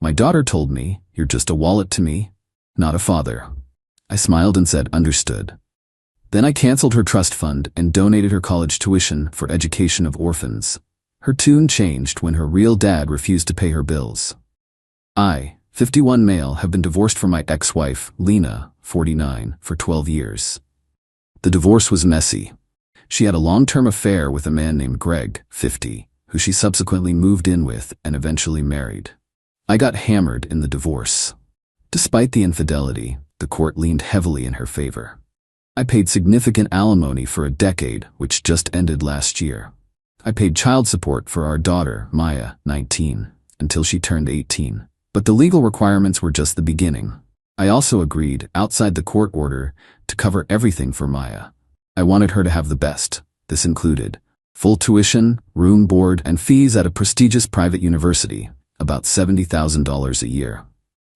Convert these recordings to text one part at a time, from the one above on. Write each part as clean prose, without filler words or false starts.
My daughter told me, "You're just a wallet to me, not a father." I smiled and said, "Understood." Then I canceled her trust fund and donated her college tuition for education of orphans. Her tune changed when her real dad refused to pay her bills. I, 51 male, have been divorced from my ex-wife, Lena, 49, for 12 years. The divorce was messy. She had a long-term affair with a man named Greg, 50, who she subsequently moved in with and eventually married. I got hammered in the divorce. Despite the infidelity, the court leaned heavily in her favor. I paid significant alimony for a decade, which just ended last year. I paid child support for our daughter, Maya, 19, until she turned 18. But the legal requirements were just the beginning. I also agreed, outside the court order, to cover everything for Maya. I wanted her to have the best. This included full tuition, room, board, and fees at a prestigious private university, about $70,000 a year.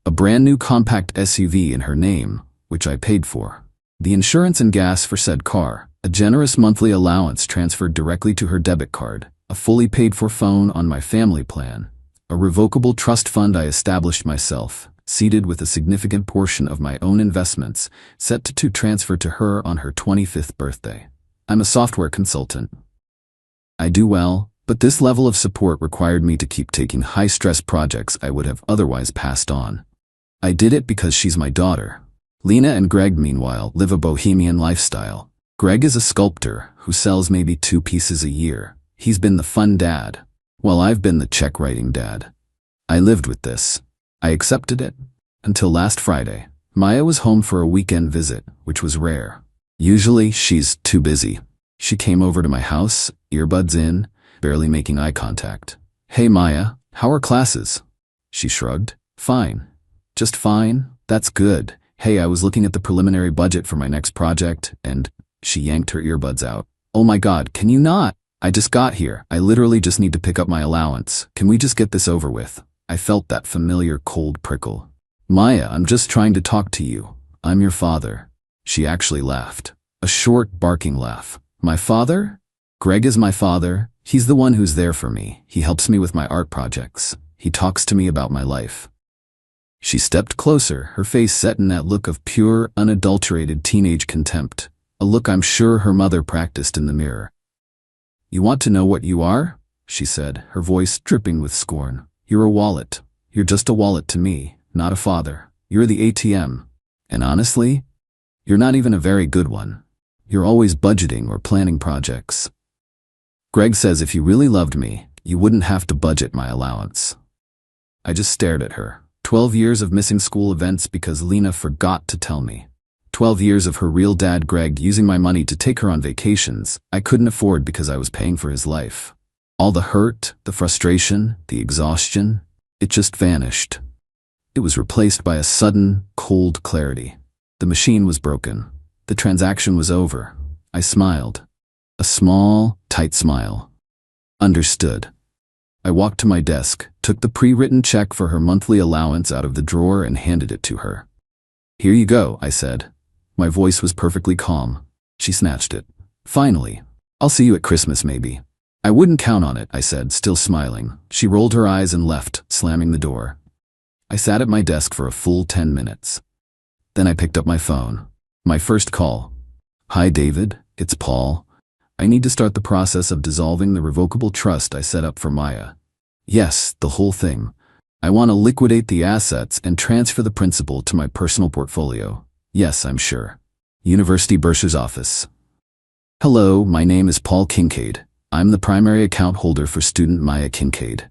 A brand new compact SUV in her name, which I paid for. The insurance and gas for said car, a generous monthly allowance transferred directly to her debit card, a fully paid-for phone on my family plan, a revocable trust fund I established myself, seeded with a significant portion of my own investments, set to transfer to her on her 25th birthday. I'm a software consultant. I do well, but this level of support required me to keep taking high-stress projects I would have otherwise passed on. I did it because she's my daughter. Lena and Greg, meanwhile, live a bohemian lifestyle. Greg is a sculptor who sells maybe 2 pieces a year. He's been the fun dad, while I've been the check-writing dad. I lived with this. I accepted it. Until last Friday, Maya was home for a weekend visit, which was rare. Usually, she's too busy. She came over to my house, earbuds in, barely making eye contact. "Hey Maya, how are classes?" She shrugged. "Fine. Just fine. That's good. Hey, I was looking at the preliminary budget for my next project, and..." She yanked her earbuds out. "Oh my God, can you not? I just got here. I literally just need to pick up my allowance. Can we just get this over with?" I felt that familiar cold prickle. "Maya, I'm just trying to talk to you. I'm your father." She actually laughed. A short, barking laugh. "My father? Greg is my father. He's the one who's there for me. He helps me with my art projects. He talks to me about my life." She stepped closer, her face set in that look of pure, unadulterated teenage contempt, a look I'm sure her mother practiced in the mirror. "You want to know what you are?" she said, her voice dripping with scorn. "You're a wallet. You're just a wallet to me, not a father. You're the ATM. And honestly, you're not even a very good one. You're always budgeting or planning projects. Greg says if you really loved me, you wouldn't have to budget my allowance." I just stared at her. 12 years of missing school events because Lena forgot to tell me. 12 years of her real dad Greg using my money to take her on vacations I couldn't afford because I was paying for his life. All the hurt, the frustration, the exhaustion, it just vanished. It was replaced by a sudden, cold clarity. The machine was broken. The transaction was over. I smiled. A small, tight smile. Understood. I walked to my desk, took the pre-written check for her monthly allowance out of the drawer and handed it to her. "Here you go," I said. My voice was perfectly calm. She snatched it. "Finally. I'll see you at Christmas maybe." "I wouldn't count on it," I said, still smiling. She rolled her eyes and left, slamming the door. I sat at my desk for a full 10 minutes. Then I picked up my phone. My first call. "Hi David, it's Paul. I need to start the process of dissolving the revocable trust I set up for Maya." "Yes, the whole thing. I want to liquidate the assets and transfer the principal to my personal portfolio." "Yes, I'm sure." University Bursar's office. "Hello, my name is Paul Kincaid. I'm the primary account holder for student Maya Kincaid.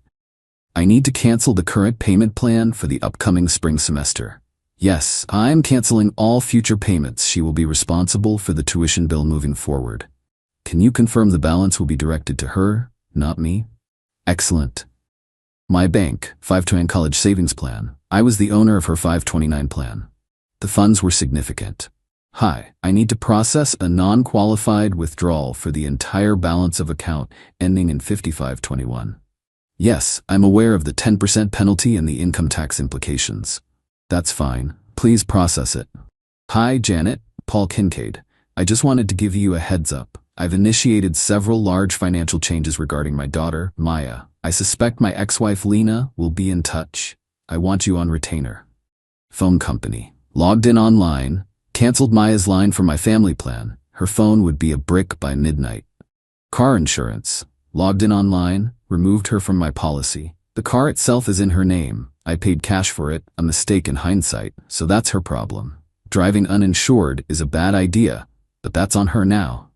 I need to cancel the current payment plan for the upcoming spring semester. Yes, I'm canceling all future payments. She will be responsible for the tuition bill moving forward. Can you confirm the balance will be directed to her, not me?" "Excellent. My bank, 529 College Savings Plan. I was the owner of her 529 plan. The funds were significant. Hi, I need to process a non-qualified withdrawal for the entire balance of account ending in 5521. Yes, I'm aware of the 10% penalty and the income tax implications." "That's fine. Please process it." "Hi, Janet, Paul Kincaid. I just wanted to give you a heads up. I've initiated several large financial changes regarding my daughter, Maya. I suspect my ex-wife Lena will be in touch. I want you on retainer. Phone company. Logged in online, canceled Maya's line for my family plan. Her phone would be a brick by midnight. Car insurance. Logged in online, removed her from my policy. The car itself is in her name. I paid cash for it, a mistake in hindsight, so that's her problem. Driving uninsured is a bad idea, but that's on her now.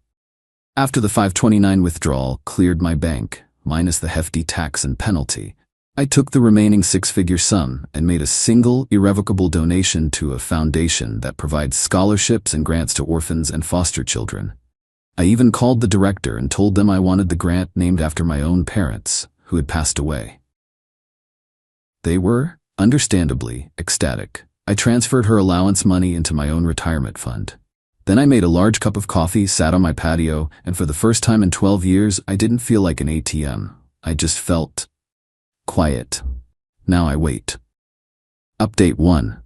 After the $529 withdrawal cleared my bank, minus the hefty tax and penalty, I took the remaining six-figure sum and made a single, irrevocable donation to a foundation that provides scholarships and grants to orphans and foster children. I even called the director and told them I wanted the grant named after my own parents, who had passed away. They were, understandably, ecstatic. I transferred her allowance money into my own retirement fund. Then I made a large cup of coffee, sat on my patio, and for the first time in 12 years, I didn't feel like an ATM. I just felt quiet. Now I wait. Update 1.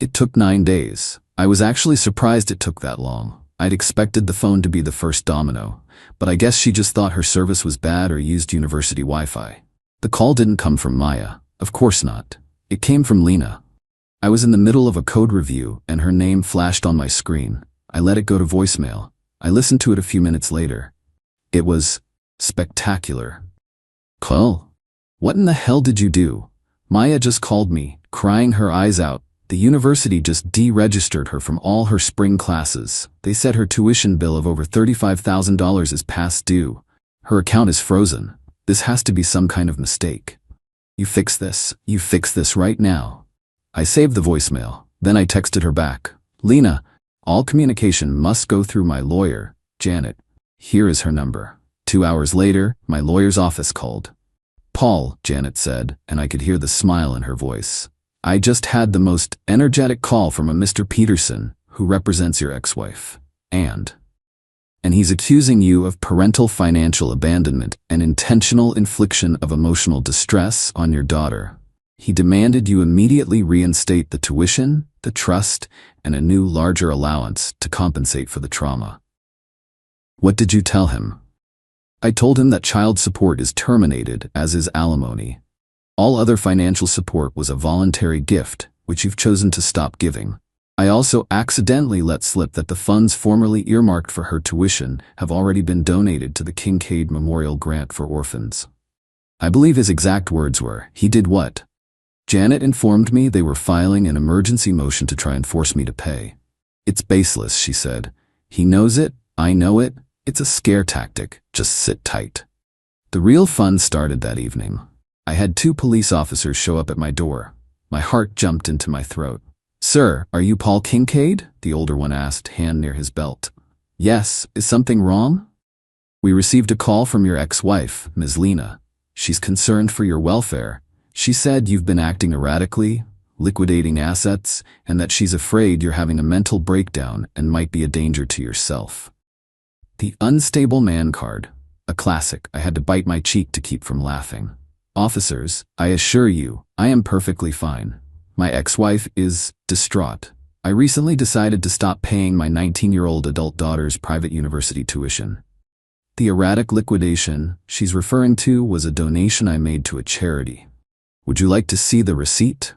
It took 9 days. I was actually surprised it took that long. I'd expected the phone to be the first domino, but I guess she just thought her service was bad or used university Wi-Fi. The call didn't come from Maya. Of course not. It came from Lena. I was in the middle of a code review and her name flashed on my screen. I let it go to voicemail. I listened to it a few minutes later. It was spectacular. Qley, what in the hell did you do? Maya just called me, crying her eyes out. The university just deregistered her from all her spring classes. They said her tuition bill of over $35,000 is past due. Her account is frozen. This has to be some kind of mistake. You fix this. You fix this right now. I saved the voicemail. Then I texted her back. Lena, all communication must go through my lawyer, Janet. Here is her number. 2 hours later, my lawyer's office called. Paul, Janet said, and I could hear the smile in her voice. I just had the most energetic call from a Mr. Peterson, who represents your ex-wife. And he's accusing you of parental financial abandonment and intentional infliction of emotional distress on your daughter. He demanded you immediately reinstate the tuition, the trust, and a new larger allowance to compensate for the trauma. What did you tell him? I told him that child support is terminated, as is alimony. All other financial support was a voluntary gift, which you've chosen to stop giving. I also accidentally let slip that the funds formerly earmarked for her tuition have already been donated to the Kincaid Memorial Grant for Orphans. I believe his exact words were, he did what? Janet informed me they were filing an emergency motion to try and force me to pay. It's baseless, she said. He knows it, I know it, it's a scare tactic, just sit tight. The real fun started that evening. I had 2 police officers show up at my door. My heart jumped into my throat. Sir, are you Paul Kincaid? The older one asked, hand near his belt. Yes, is something wrong? We received a call from your ex-wife, Ms. Lena. She's concerned for your welfare. She said you've been acting erratically, liquidating assets, and that she's afraid you're having a mental breakdown and might be a danger to yourself. The unstable man card. A classic. I had to bite my cheek to keep from laughing. Officers, I assure you, I am perfectly fine. My ex-wife is distraught. I recently decided to stop paying my 19-year-old adult daughter's private university tuition. The erratic liquidation she's referring to was a donation I made to a charity. Would you like to see the receipt?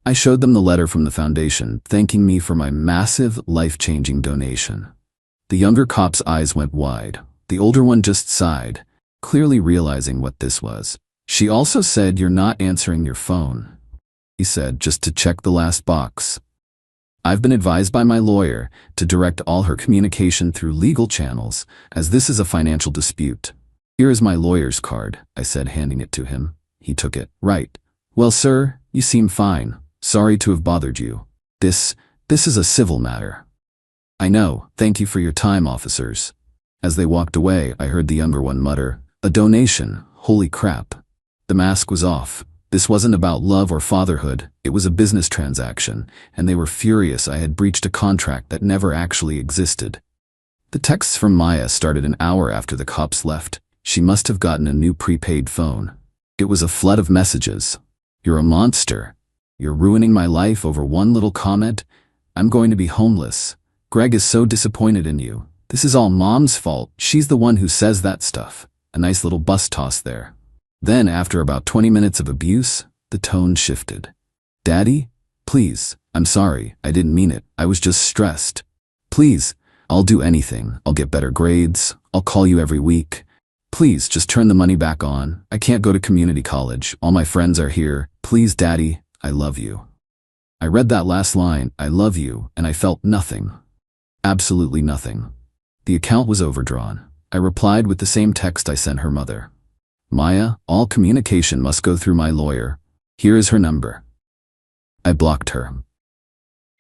I showed them the letter from the foundation, thanking me for my massive, life-changing donation. The younger cop's eyes went wide. The older one just sighed, clearly realizing what this was. She also said, you're not answering your phone. He said, just to check the last box. I've been advised by my lawyer to direct all her communication through legal channels, as this is a financial dispute. Here is my lawyer's card, I said, handing it to him. He took it. Right. Well, sir, you seem fine. Sorry to have bothered you. This is a civil matter. I know. Thank you for your time, officers. As they walked away, I heard the younger one mutter, a donation. Holy crap. The mask was off. This wasn't about love or fatherhood. It was a business transaction, and they were furious I had breached a contract that never actually existed. The texts from Maya started an hour after the cops left. She must have gotten a new prepaid phone. It was a flood of messages. You're a monster. You're ruining my life over one little comment. I'm going to be homeless. Greg is so disappointed in you. This is all Mom's fault. She's the one who says that stuff. A nice little bus toss there. Then, after about 20 minutes of abuse, The tone shifted. Daddy? Please, I'm sorry, I didn't mean it. I was just stressed. Please, I'll do anything. I'll get better grades. I'll call you every week. Please, just turn the money back on. I can't go to community college. All my friends are here. Please, Daddy, I love you. I read that last line, I love you, and I felt nothing. Absolutely nothing. The account was overdrawn. I replied with the same text I sent her mother. Maya, all communication must go through my lawyer. Here is her number. I blocked her.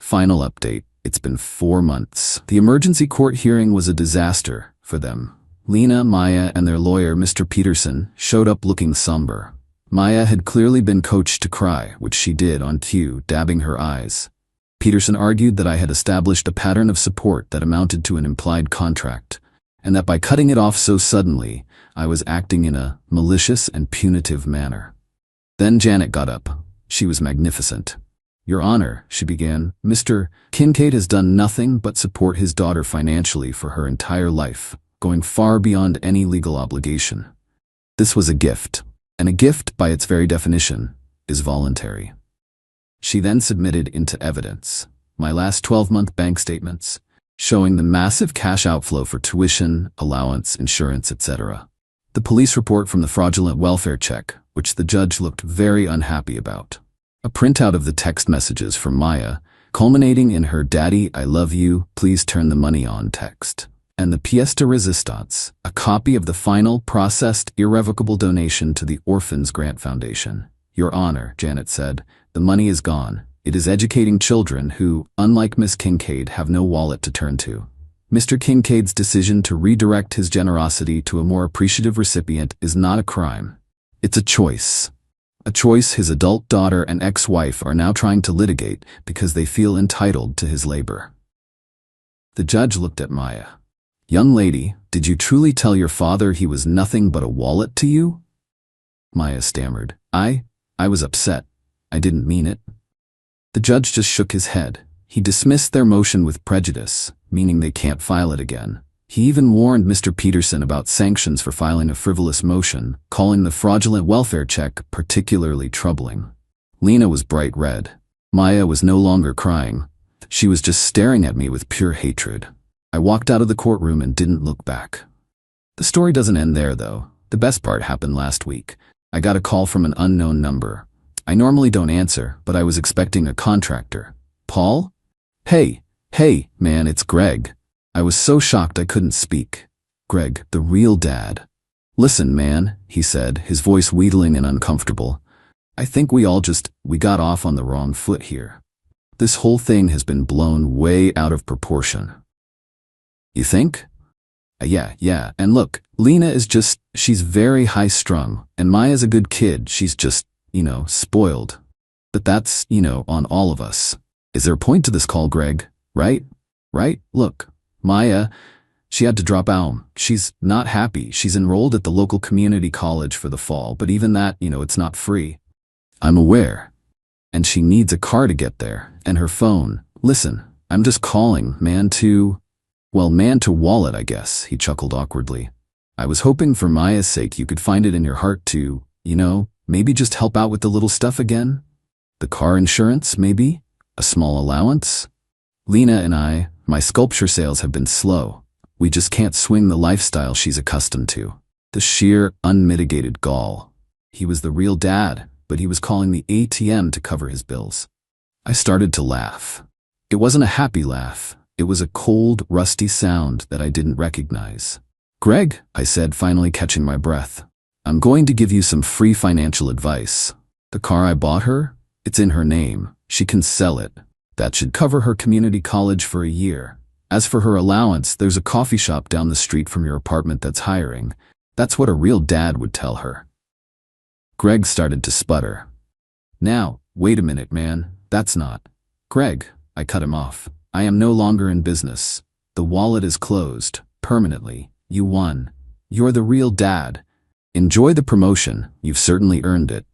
Final update. It's been 4 months. The emergency court hearing was a disaster for them. Lena, Maya, and their lawyer, Mr. Peterson, showed up looking somber. Maya had clearly been coached to cry, which she did on cue, dabbing her eyes. Peterson argued that I had established a pattern of support that amounted to an implied contract, and that by cutting it off so suddenly, I was acting in a malicious and punitive manner. Then Janet got up. She was magnificent. Your Honor, she began, Mr. Kincaid has done nothing but support his daughter financially for her entire life, going far beyond any legal obligation. This was a gift, and a gift, by its very definition, is voluntary. She then submitted into evidence my last 12-month bank statements, showing the massive cash outflow for tuition, allowance, insurance, etc. The police report from the fraudulent welfare check, which the judge looked very unhappy about. A printout of the text messages from Maya, culminating in her "Daddy, I love you, please turn the money on" text. And the pièce de résistance, a copy of the final, processed, irrevocable donation to the Orphans Grant Foundation. Your Honor, Janet said, the money is gone. It is educating children who, unlike Miss Kincaid, have no wallet to turn to. Mr. Kincaid's decision to redirect his generosity to a more appreciative recipient is not a crime. It's a choice. A choice his adult daughter and ex-wife are now trying to litigate because they feel entitled to his labor. The judge looked at Maya. Young lady, did you truly tell your father he was nothing but a wallet to you? Maya stammered. I was upset. I didn't mean it. The judge just shook his head. He dismissed their motion with prejudice, meaning they can't file it again. He even warned Mr. Peterson about sanctions for filing a frivolous motion, calling the fraudulent welfare check particularly troubling. Lena was bright red. Maya was no longer crying. She was just staring at me with pure hatred. I walked out of the courtroom and didn't look back. The story doesn't end there, though. The best part happened last week. I got a call from an unknown number. I normally don't answer, but I was expecting a contractor. Paul? Hey, man, it's Greg. I was so shocked I couldn't speak. Greg, the real dad. Listen, man, he said, his voice wheedling and uncomfortable. I think we got off on the wrong foot here. This whole thing has been blown way out of proportion. You think? Yeah, and look, Lena is she's very high-strung, and Maya's a good kid, she's just, spoiled. But that's, on all of us. Is there a point to this call, Greg? Right? Look, Maya, she had to drop out. She's not happy. She's enrolled at the local community college for the fall, but even that, it's not free. I'm aware. And she needs a car to get there, and her phone. Listen, I'm just calling, man to wallet, I guess, he chuckled awkwardly. I was hoping for Maya's sake you could find it in your heart to, maybe just help out with the little stuff again? The car insurance, maybe? A small allowance? Lena and I, my sculpture sales have been slow. We just can't swing the lifestyle she's accustomed to. The sheer, unmitigated gall. He was the real dad, but he was calling the ATM to cover his bills. I started to laugh. It wasn't a happy laugh. It was a cold, rusty sound that I didn't recognize. Greg, I said, finally catching my breath. I'm going to give you some free financial advice. The car I bought her, it's in her name. She can sell it. That should cover her community college for a year. As for her allowance, there's a coffee shop down the street from your apartment that's hiring. That's what a real dad would tell her. Greg started to sputter. Now, wait a minute, man. That's not. Greg, I cut him off. I am no longer in business. The wallet is closed. Permanently. You won. You're the real dad. Enjoy the promotion. You've certainly earned it.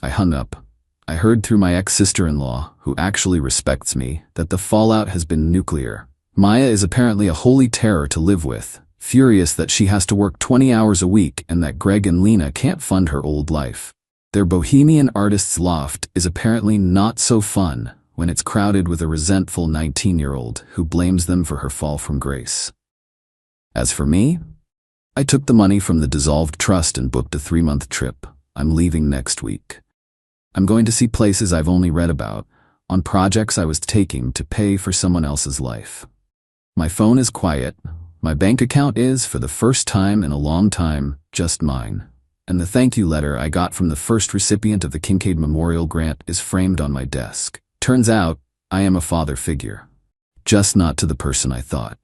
I hung up. I heard through my ex-sister-in-law, who actually respects me, that the fallout has been nuclear. Maya is apparently a holy terror to live with, furious that she has to work 20 hours a week and that Greg and Lena can't fund her old life. Their bohemian artist's loft is apparently not so fun when it's crowded with a resentful 19-year-old who blames them for her fall from grace. As for me, I took the money from the dissolved trust and booked a 3-month trip. I'm leaving next week. I'm going to see places I've only read about, on projects I was taking to pay for someone else's life. My phone is quiet. My bank account is, for the first time in a long time, just mine. And the thank you letter I got from the first recipient of the Kincaid Memorial Grant is framed on my desk. Turns out, I am a father figure. Just not to the person I thought.